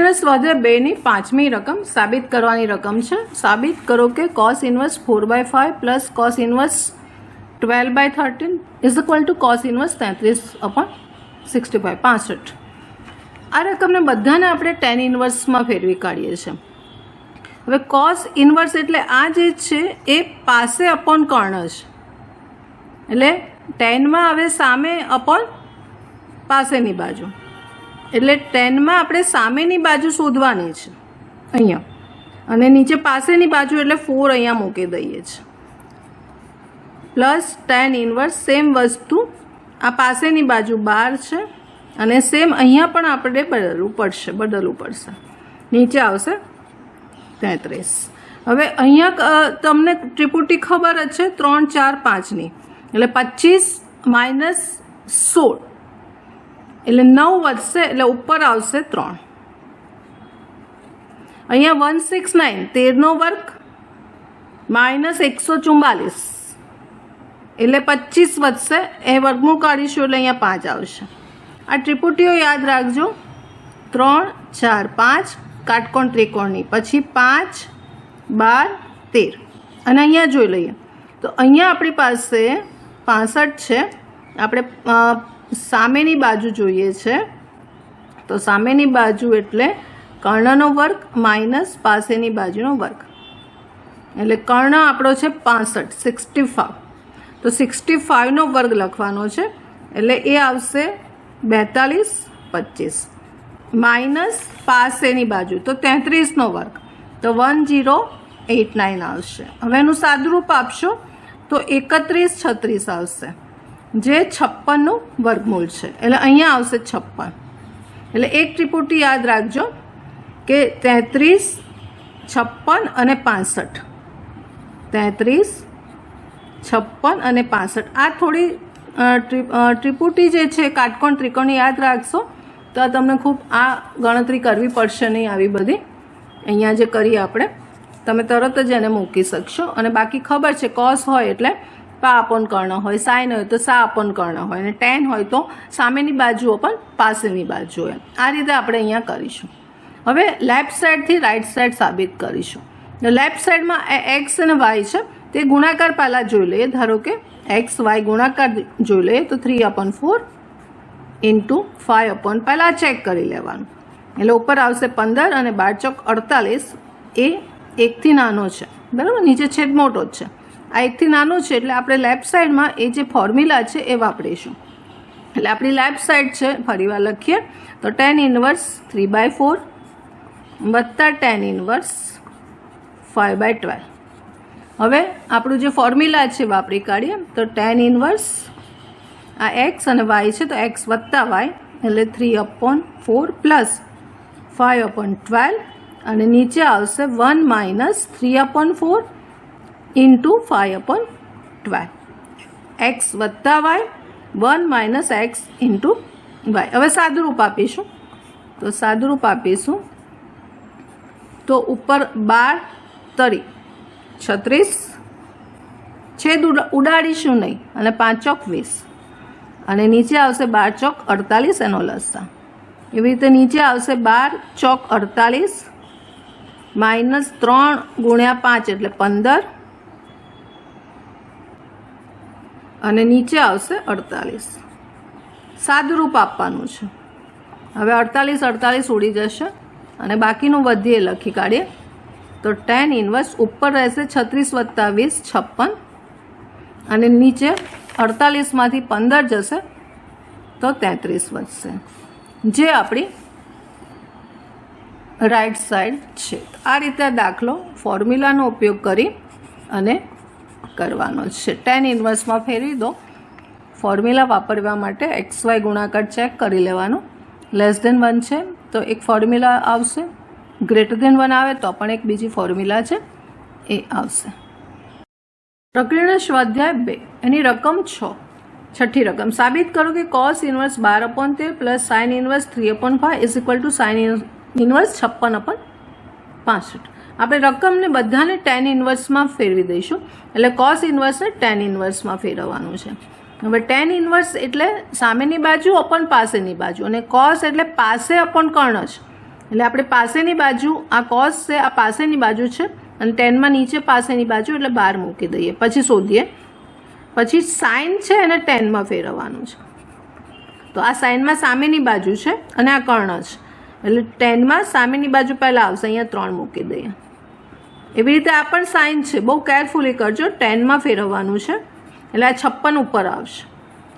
પ્રકરણ સ્વાધ્યાય 2 ની 5મી રકમ સાબિત કરવાની રકમ છે. સાબિત કરો કે cos inverse 4/5 plus cos inverse 12/13 is equal two cos inverse 33/65 65. આ રકમને બધાને આપણે tan ઇન્વર્સમાં ફેરવી કાઢીએ છીએ. હવે cos ઇન્વર્સ એટલે આ જે છે એ પાસે અપોન કર્ણ છે, એટલે ટેનમાં હવે સામે અપોન પાસેની બાજુ, એટલે ટેનમાં આપણે સામેની બાજુ શોધવાની છે અહીંયા, અને નીચે પાસેની બાજુ એટલે 4 અહીંયા મૂકી દઈએ છીએ. પ્લસ tan ઇન્વર્સ સેમ વસ્તુ આ પાસેની બાજુ 12 છે, અને સેમ અહીંયા પણ આપણે બદલવું પડશે. નીચે આવશે 33. હવે અહીંયા તમને ત્રિપુટી ખબર જ છે 3 4 5ની, એટલે 25 માઇનસ 16 એટલે 9 વધશે, એટલે ઉપર આવશે 3. અહીંયા 169 13નો વર્ગ માઇનસ 144 એટલે 25 વધશે, એ વર્ગમૂળ કાઢીશું એટલે અહીંયા 5 આવશે. આ ત્રિપુટીઓ યાદ રાખજો, 3 4 5 કાટકોણ ત્રિકોણની, પછી 5 12 13. અને અહીંયા જોઈ લઈએ તો અહીંયા આપણી પાસે 65 છે. આપણે સામેની બાજુ જોઈએ છે, તો સામેની બાજુ એટલે કર્ણનો વર્ગ માઇનસ પાસેની બાજુનો વર્ગ, એટલે કર્ણ આપણો છે 65 65. તો 65નો વર્ગ લખવાનો છે, એટલે એ આવશે 42 25 માઇનસ પાસેની બાજુ તો 33નો વર્ગ, તો 1089 આવશે. હવે એનું સાદુરૂપ આપશો તો 31 36 આવશે, જે 56નું વર્ગમૂળ છે, એટલે અહીંયા આવશે 56. એટલે એક ત્રિપુટી યાદ રાખજો કે 33 56 અને 65, 33 56 અને 65. આ થોડી ત્રિપુટી જે છે કાટકોણ ત્રિકોણ યાદ રાખશો તો તમને ખૂબ આ ગણતરી કરવી પડશે નહીં. આવી બધી અહીંયા જે કરીએ આપણે તમે તરત જ એને મૂકી શકશો. અને બાકી ખબર છે cos હોય એટલે પા અપોન કર્ણ હોય, સાઇન હોય તો સા અપોન કર્ણ હોય, અને ટેન હોય તો સામેની બાજુ અપોન પાસેની બાજુ હોય. આ રીતે આપણે અહીંયા કરીશું. હવે લેફ્ટ સાઈડથી રાઈટ સાઈડ સાબિત કરીશું. લેફ્ટ સાઈડમાં એક્સ અને વાય છે તે ગુણાકાર પહેલાં જોઈ લઈએ. ધારો કે એક્સ વાય ગુણાકાર જોઈ લઈએ તો 3/4 ઇન્ટુ 5 પહેલાં ચેક કરી લેવાનું, એટલે ઉપર આવશે 15 અને 12 ચોક 48. એ 1થી નાનો છે, બરાબર, નીચે છેદ મોટો જ છે. આ 1થી નાનો છે એટલે આપણે લેફ્ટ સાઈડમાં એ જે ફોર્મ્યુલા છે એ વાપરીશું. એટલે આપણી લેફ્ટ સાઈડ છે, ફરીવાર લખીએ તો tan ઇન્વર્સ 3/4 વત્તા tan ઇન્વર્સ 5/12. હવે આપણું જે ફોર્મ્યુલા છે વાપરી કાઢીએ તો tan ઇન્વર્સ આ એક્સ અને વાય છે તો એક્સ વત્તા વાય એટલે 3/4 પ્લસ 5/12, અને નીચે આવશે 1 માઇનસ 3/4 ઇન્ટુ 5/12. એક્સ વત્તા y 1 minus x into y. હવે સાદુરૂપ આપીશું, તો સાદુરૂપ આપીશું તો ઉપર 12 તરી 36, છેદ ઉડાડીશું નહીં, અને 5 ચોક 20, અને નીચે આવશે 12 ચોક 48 એનો લસા. એવી રીતે નીચે આવશે 12 ચોક 48 માઇનસ 3 ગુણ્યા 5 એટલે 15, અને નીચે આવશે 48. સાદુરૂપ આપવાનું છે. હવે 48 ઉડી જશે અને બાકીનું વધીએ લખી કાઢીએ તો tan ઇન્વર્સ ઉપર રહેશે 36 વત્તા 20 56, અને નીચે 48માંથી 15 જશે તો 33 વધશે, જે આપણી રાઈટ સાઈડ છે. આ રીતે દાખલો ફોર્મ્યુલાનો ઉપયોગ કરી અને કરવાનો છે. tan ઇન્વર્સમાં ફેરવી દો. ફોર્મ્યુલા વાપરવા માટે XY ગુણાકાર ચેક કરી લેવાનો. <1 છે તો એક ફોર્મ્યુલા આવશે, <1 આવે તો પણ એક બીજી ફોર્મ્યુલા છે એ આવશે. પ્રકરણ સ્વાધ્યાય 2 એની રકમ 6. છઠ્ઠી રકમ સાબિત કરો કે cos inverse 12/13 plus sin inverse 3/5 is equal two sin inverse 56/65. આપણે રકમને બધાને tan ઇન્વર્સમાં ફેરવી દઈશું, એટલે cos ઇન્વર્સને tan ઇન્વર્સમાં ફેરવવાનું છે. હવે tan ઇન્વર્સ એટલે સામેની બાજુ અપન પાસેની બાજુ, અને cos એટલે પાસે અપન કર્ણ છે, એટલે આપણે પાસેની બાજુ આ કોસ છે, આ પાસેની બાજુ છે અને 10માં નીચે પાસેની બાજુ એટલે 12 મૂકી દઈએ. પછી શોધીએ. પછી સાઇન છે એને 10માં ફેરવવાનું છે. તો આ સાઇનમાં સામેની બાજુ છે અને આ કર્ણ છે એટલે 10માં સામેની બાજુ પહેલાં આવશે. અહીંયા 3 મૂકી દઈએ. એવી રીતે આ પણ સાઇન છે, બહુ કેરફુલી કરજો. 10માં ફેરવવાનું છે એટલે આ 56 ઉપર આવશે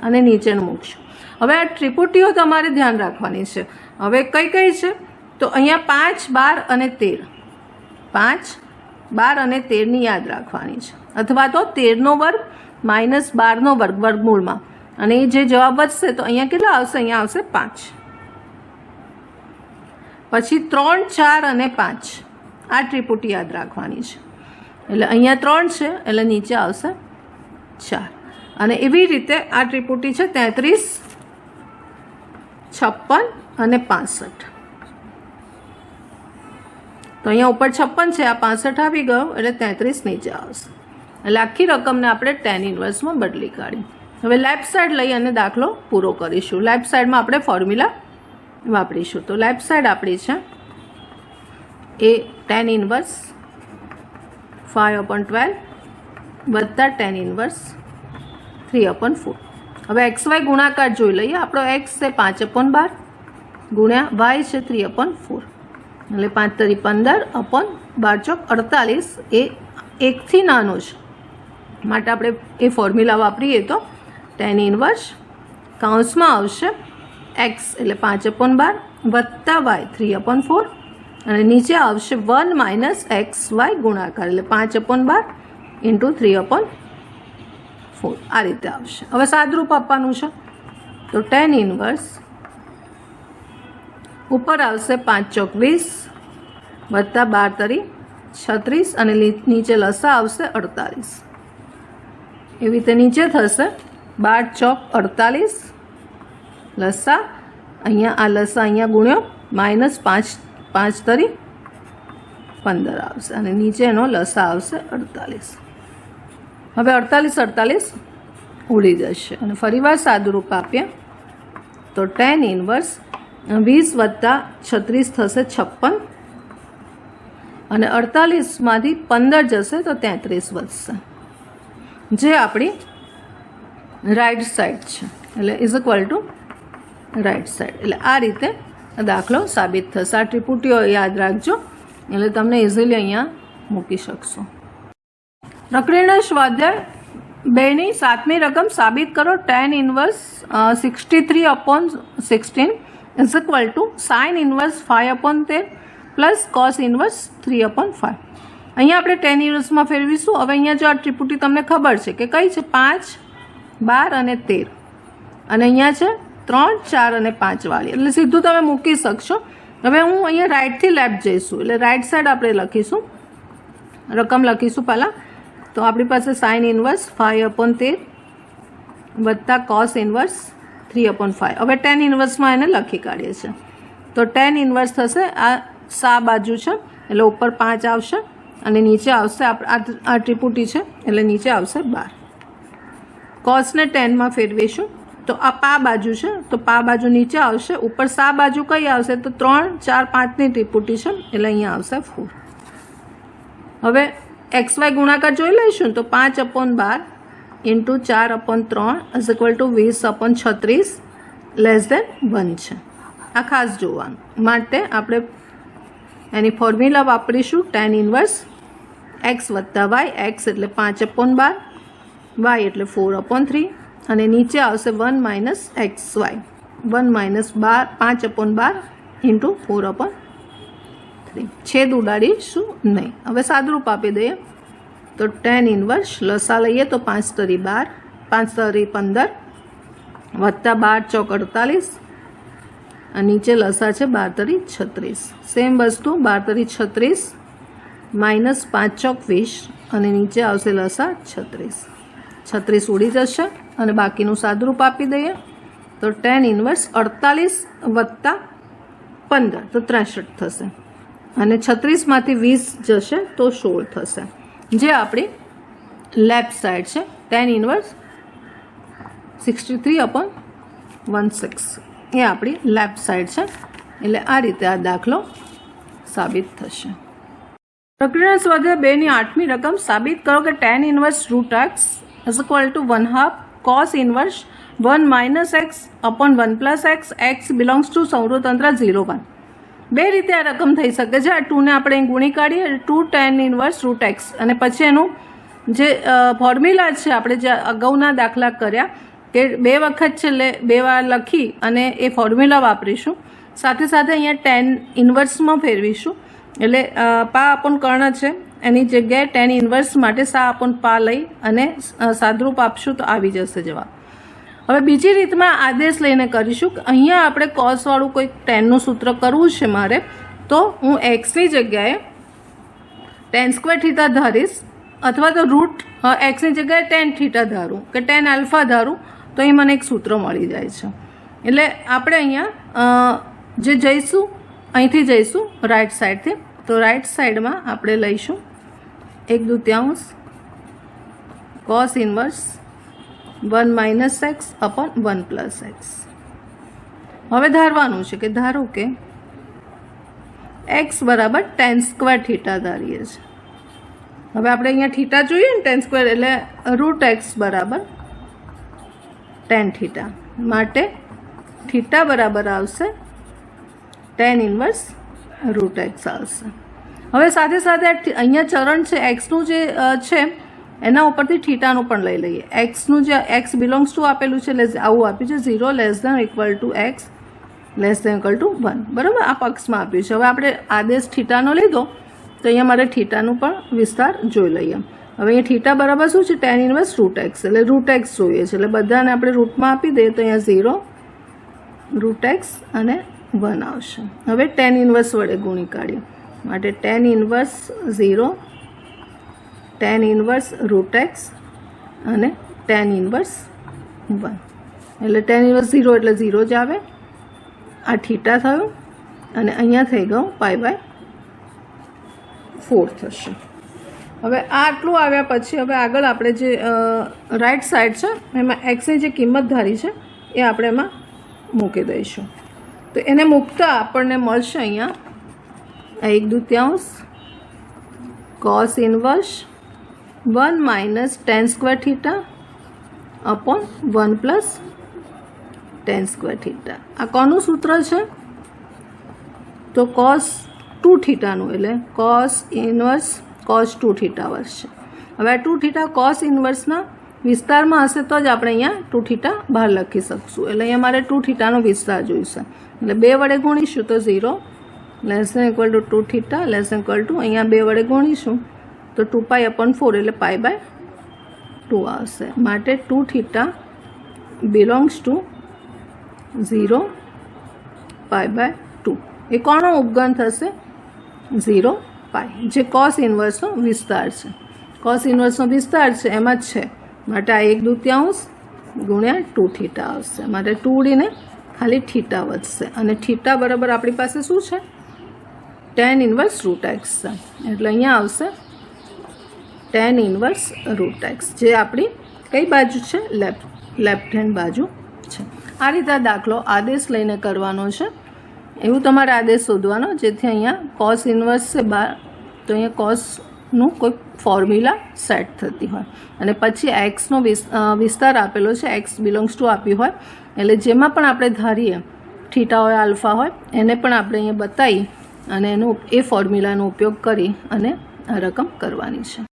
અને નીચેનું મૂકશું. હવે આ ત્રિપુટીઓ તમારે ધ્યાન રાખવાની છે. હવે કઈ કઈ છે તો અહીંયા 5, 12 અને 13. 5, 12 અને 13ની યાદ રાખવાની છે, અથવા તો 13નો વર્ગ માઇનસ 12નો વર્ગ વર્ગમૂળમાં. અને એ જે જવાબ વધશે તો અહીંયા કેટલા આવશે? અહીંયા આવશે 5. પછી 3, 4 અને 5 આ ત્રિપુટી યાદ રાખવાની છે. એટલે અહીંયા 3 છે એટલે નીચે આવશે 4. અને એવી રીતે આ ત્રિપુટી છે 33, 56 અને 65. તો અહીંયા ઉપર 56 છે, આ 65 આવી ગયો એટલે 33 નીચે આવશે. એટલે આખી રકમને આપણે tan ઇન્વર્સમાં બદલી કાઢી. હવે લેફ્ટ સાઈડ લઈ અને દાખલો પૂરો કરીશું. લેફ્ટ સાઈડમાં આપણે ફોર્મ્યુલા વાપરીશું. તો લેફ્ટ સાઈડ આપણી છે એ tan ઇન્વર્સ 5/12 વત્તા tan ઇન્વર્સ 3/4. હવે XY ગુણાકાર જોઈ લઈએ. આપણો x છે 5/12 ગુણ્યા y છે 3/4 એટલે 5 તરી 15/12 ચોક 48 એ 1થી નાનો છે માટે આપણે એ ફોર્મ્યુલા વાપરીએ તો tan ઇન્વર્સ કૌંસમાં આવશે x એટલે 5/12 વત્તા y 3/4 અને નીચે આવશે 1 માઇનસ XY ગુણાકાર એટલે 5/12 ઇન્ટુ 3/4 આ રીતે આવશે. હવે સાદરૂપ આપવાનું છે તો tan ઇન્વર્સ ઉપર આવશે 5 ચોક 20 વત્તા 12 તરી 36 અને નીચે લસા આવશે 48. એવી રીતે નીચે થશે 12 ચોક 48 લસા અહીંયા આ લસા અહીંયા ગુણ્યો માઇનસ 5 તરી 15 આવશે અને નીચે એનો લસા આવશે 48. હવે 48 ઉડી જશે અને ફરીવાર સાદુરૂપ આપીએ તો tan ઇન્વર્સ 20 વત્તા 36 થશે 56 અને 48માંથી 15 જશે તો 33 વધશે જે આપણી રાઈટ સાઈડ છે એટલે is equal two right side. એટલે આ રીતે દાખલો સાબિત થશે. આ ત્રિપુટીઓ યાદ રાખજો એટલે તમને ઇઝીલી અહીંયા મૂકી શકશો. પ્રકરણ સ્વાધ્યાય 2ની 7મી રકમ સાબિત કરો. tan inverse 63/16 is equal two sine inverse 5/13 plus cos inverse 3/5. અહીંયા આપણે tan ઇન્વર્સમાં ફેરવીશું. હવે અહીંયા જો આ ત્રિપુટી તમને ખબર છે કે કઈ છે 5, 12 અને 13 અને અહીંયા છે 3, 4 અને 5 વાળી એટલે સીધું તમે મૂકી શકશો. હવે હું અહીંયા રાઈટથી લેફ્ટ જઈશું એટલે રાઈટ સાઈડ આપણે લખીશું, રકમ લખીશું પહેલાં. તો આપણી પાસે સાઇન ઇન્વર્સ 5/13 વત્તા કોસ ઇન્વર્સ 3/5. હવે tan ઇન્વર્સમાં એને લખી કાઢીએ છીએ તો tan ઇન્વર્સ થશે આ બાજુ છે એટલે ઉપર 5 આવશે અને નીચે આવશે આ ત્રિપુટી છે એટલે નીચે આવશે 12. કોસને 10માં ફેરવીશું તો આ પા બાજુ છે તો પા બાજુ નીચે આવશે. ઉપર સા બાજુ કઈ આવશે તો 3, 4, 5ની ત્રિપુટી છે એટલે અહીંયા આવશે 4. હવે XY ગુણાકાર જોઈ લઈશું તો 5/12 into 4/3 is equal to 20/36 less than 1 છે. આ ખાસ જોવાનું માટે આપણે એની ફોર્મ્યુલા વાપરીશું tan ઇન્વર્સ x વત્તા y. x એટલે 5/12 y એટલે 4/3 અને નીચે આવશે 1 માઇનસ XY 1 માઇનસ 5/12 ઇન્ટુ 4/3. છેદ ઉડાડીશું નહીં. હવે સાદરૂપ આપી દઈએ તો tan ઇન્વર્સ લસા લઈએ તો 5 તરી 12 5 તરી 15 વત્તા 12 ચોક 48 અને નીચે લસા છે 12 તરી 36. સેમ વસ્તુ 12 તરી 36 માઇનસ 5 ચોક 20 અને નીચે આવશે લસા 36 ઉડી જશે અને બાકીનું સાદરૂપ આપી દઈએ તો tan ઇન્વર્સ 48 વત્તા 15 તો 63 થશે અને 36માંથી 20 જશે તો 16 થશે જે આપણી લેફ્ટ સાઈડ છે. tan ઇન્વર્સ 63/16 એ આપણી લેફ્ટ સાઈડ છે એટલે આ રીતે આ દાખલો સાબિત થશે. પ્રક્રિયા સ્વાધ્યાય 2ની 8મી રકમ સાબિત કરો કે tan inverse root X is equal to 1/2 cos inverse 1 minus X upon 1 plus X X belongs to સૌરતંત્ર 0 1. બે રીતે આ રકમ થઈ શકે છે. આ 2ને આપણે ગુણી કાઢીએ 2 tan ઇન્વર્સ રૂટ એક્સ અને પછી એનું જે ફોર્મ્યુલા છે આપણે જે અગાઉના દાખલા કર્યા કે 2 વખત છેલ્લે 2 વાર લખી અને એ ફોર્મ્યુલા વાપરીશું. સાથે સાથે અહીંયા tan ઇન્વર્સમાં ફેરવીશું. એટલે પા અપોન કર્ણ છે એની જગ્યાએ tan ઇન્વર્સ માટે સા અપોન પા લઈ અને સાદરૂપ આપશું તો આવી જશે જવાબ. હવે બીજી રીતમાં આદેશ લઈને કરીશું કે અહીંયા આપણે કોસવાળું કોઈ ટેનનું સૂત્ર કરવું છે મારે, તો હું એક્સની જગ્યાએ tan સ્ક્વેર થીટા ધારીશ અથવા તો રૂટ એક્સની જગ્યાએ tan થીટા ધારું કે tan આલ્ફા ધારું તો અહીં મને એક સૂત્ર મળી જાય છે. એટલે આપણે અહીંયા જે જઈશું અહીંથી જઈશું રાઈટ સાઈડથી, તો રાઈટ સાઈડમાં આપણે લઈશું 1/2 cos inverse 1 minus X upon 1 plus x. હવે ધારવાનું છે કે ધારો કે એક્સ બરાબર tan સ્ક્વેર થીટા ધારીએ છીએ. હવે આપણે અહીંયા થીટા જોઈએ ને tan સ્ક્વેર એટલે રૂટ એક્સ બરાબર tan થીટા માટે થીટા બરાબર આવશે tan ઇન્વર્સ રૂટ એક્સ આવશે. હવે સાથે સાથે અહીંયા ચરણ છે એક્સનું જે છે એના ઉપરથી થીટાનું પણ લઈ લઈએ. એક્સનું જે એક્સ બિલોંગ્સ ટુ આપેલું છે એટલે આવું આપ્યું છે 0 less than equal to x less than equal to 1. બરાબર, આ પક્ષમાં આપ્યું છે. હવે આપણે આદેશ થીટાનો લીધો તો અહીંયા મારે થીટાનું પણ વિસ્તાર જોઈ લઈએ. હવે અહીંયા થીટા બરાબર શું છે tan ઇન્વર્સ રૂટ એક્સ, એટલે રૂટ એક્સ જોઈએ છે એટલે બધાને આપણે રૂટમાં આપી દઈએ તો અહીંયા 0 રૂટ એક્સ અને 1 આવશે. હવે tan ઇન્વર્સ વડે ગુણી કાઢીએ માટે tan inverse 0 tan inverse root x અને tan ઇન્વર્સ 1. એટલે tan ઇન્વર્સ 0 એટલે 0 જ આવે. આ થીટા થયું અને અહીંયા થઈ ગયું π/4 થશે. હવે આ આટલું આવ્યા પછી હવે આગળ આપણે જે રાઈટ સાઈડ છે એમાં એક્સની જે કિંમત ધારી છે એ આપણે એમાં મૂકી દઈશું. તો એને મૂકતા આપણને મળશે અહીંયા 1/2 cos inverse 1 minus tan square theta upon 1 plus tan square theta. આ કોનું સૂત્ર છે તો cos 2 થીટાનું, એટલે cos ઇન્વર્સ cos 2 થીટા વધશે. હવે આ 2 થીટા cos ઇન્વર્સના વિસ્તારમાં હશે તો જ આપણે અહીંયા 2 થીટા બહાર લખી શકશું. એટલે અહીંયા મારે 2 થીટાનો વિસ્તાર જોઈશે એટલે 2 વડે ગુણીશું તો 0 less than equal to 2 theta less than equal to અહીંયા 2 વડે ગુણીશું તો 2π/4 એટલે π/2 આવશે. માટે 2 થીટા બિલોંગ્સ ટુ 0 π/2. એ કોનો ઉપગણ થશે 0 π, જે cos ઇન્વર્સનો વિસ્તાર છે. cos ઇન્વર્સનો વિસ્તાર છે એમાં જ છે માટે આ 1/2 ગુણ્યા 2 થીટા આવશે. માટે 2 ઉડીને ખાલી થીટા વધશે અને થીટા બરાબર આપણી પાસે શું છે tan ઇન્વર્સ રૂટ એક્સ છે. એટલે અહીંયા આવશે tan ઇન્વર્સ રૂટ એક્સ, જે આપણી કઈ બાજુ છે લેફ્ટ હેન્ડ બાજુ છે. આ રીતે દાખલો આદેશ લઈને કરવાનો છે. એવું તમારે આદેશ શોધવાનો જેથી અહીંયા cos ઇન્વર્સ છે બાર તો અહીંયા cosનું કોઈ ફોર્મ્યુલા સેટ થતી હોય અને પછી એક્સનો વિસ્તાર આપેલો છે એક્સ બિલોંગ્સ ટુ આપ્યું હોય એટલે જેમાં પણ આપણે ધારીએ થીટા હોય આલ્ફા હોય એને પણ આપણે અહીંયા બતાવી અને એનો એ ફોર્મ્યુલાનો ઉપયોગ કરી અને આ રકમ કરવાની છે.